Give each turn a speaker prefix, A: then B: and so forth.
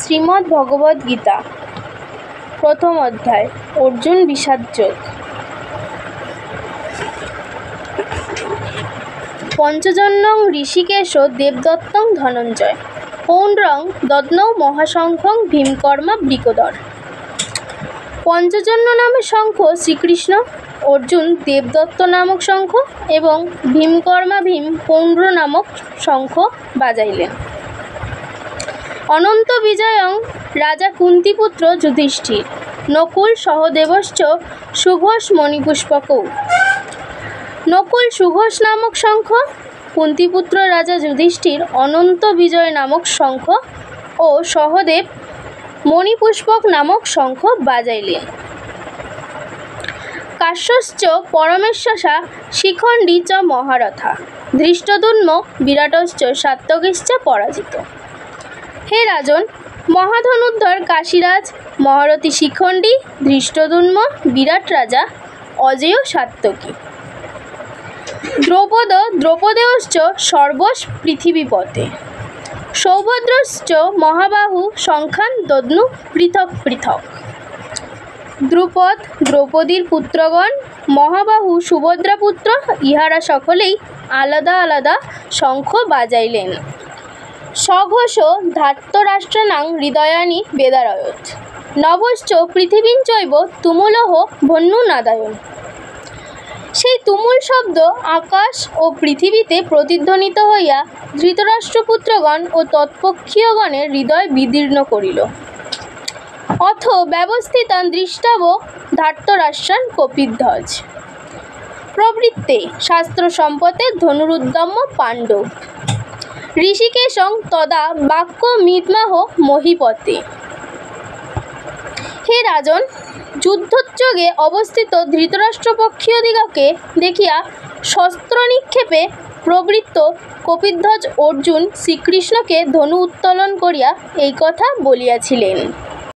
A: শ্রীমদ্ ভগবদ্ গীতা প্রথম অধ্যায় অর্জুন বিষাদ যোগ। পঞ্চজন্যং ঋষিকেশ দেবদত্তং ধনঞ্জয় পৌণ্ড্রং দদ্মৌ মহাশঙ্খং ভীমকর্মা বৃকোদর। পঞ্চজন্য নামের শঙ্খ শ্রীকৃষ্ণ, অর্জুন দেবদত্ত নামক শঙ্খ এবং ভীমকর্মা ভীম পৌণ্ড্র নামক শঙ্খ বাজাইলেন। অনন্ত বিজয়ং রাজা কুন্তিপুত্র যুধিষ্ঠির নকুল সহদেবশ্চ সুঘোষ মণিপুষ্পকৌ। নকুল সুঘোষ নামক শঙ্খ, কুন্তিপুত্র রাজা যুধিষ্ঠির অনন্ত বিজয় নামক শঙ্খ ও সহদেব মণিপুষ্পক নামক শঙ্খ বাজাইলেন। কাশ্যশ্চ পরমেশ্বসা শিখণ্ডী চ মহারথা ধৃষ্টদ্যুম্ন বিরাটশ্চ সাত্যকীশ্চ পরাজিত। হে রাজন, মহাধনুর্ধর কাশীরাজ মহারথী শিখণ্ডী, ধৃষ্টদ্যুম্ন বিরাট রাজা, অজেয় সাত্যকী। দ্রৌপদেয়শ্চ সর্বশ পৃথিবীপতে সৌভদ্রশ্চ মহাবাহু শঙ্খান দদ্মু পৃথক পৃথক। দ্রুপদ দ্রৌপদীর পুত্রগণ মহাবাহু সুভদ্রাপুত্র, ইহারা সকলেই আলাদা আলাদা শঙ্খ বাজাইলেন। সঘোষ ধার্তরাষ্ট্রাণাং হৃদয়ানি বেদারয়ৎ নভশ্চ পৃথিবীঞ্চৈব তুমুলহ ভন্যুনাদায়ন। সেই তুমুল শব্দ আকাশ ও পৃথিবীতে প্রতিধ্বনিত হইয়া ধৃতরাষ্ট্রপুত্রগণ ও তৎপক্ষীয়গণের হৃদয় বিদীর্ণ করিল। অথ ব্যবস্থিতান দৃষ্টাব ধার্তরাষ্ট্রান কপিধ্বজ। প্রবৃত্তে শাস্ত্র সম্পতে ধনুরুদ্যম্য পাণ্ডব ঋষিকেশং তদা বাক্য মিদমাহ মহীপতে। হে রাজন, যুদ্ধোদ্যোগে অবস্থিত ধৃতরাষ্ট্রপক্ষীয়দিগকে দেখিয়া শস্ত্র নিক্ষেপে প্রবৃত্ত কপিধ্বজ অর্জুন শ্রীকৃষ্ণকে ধনু উত্তোলন করিয়া এই কথা বলিয়াছিলেন।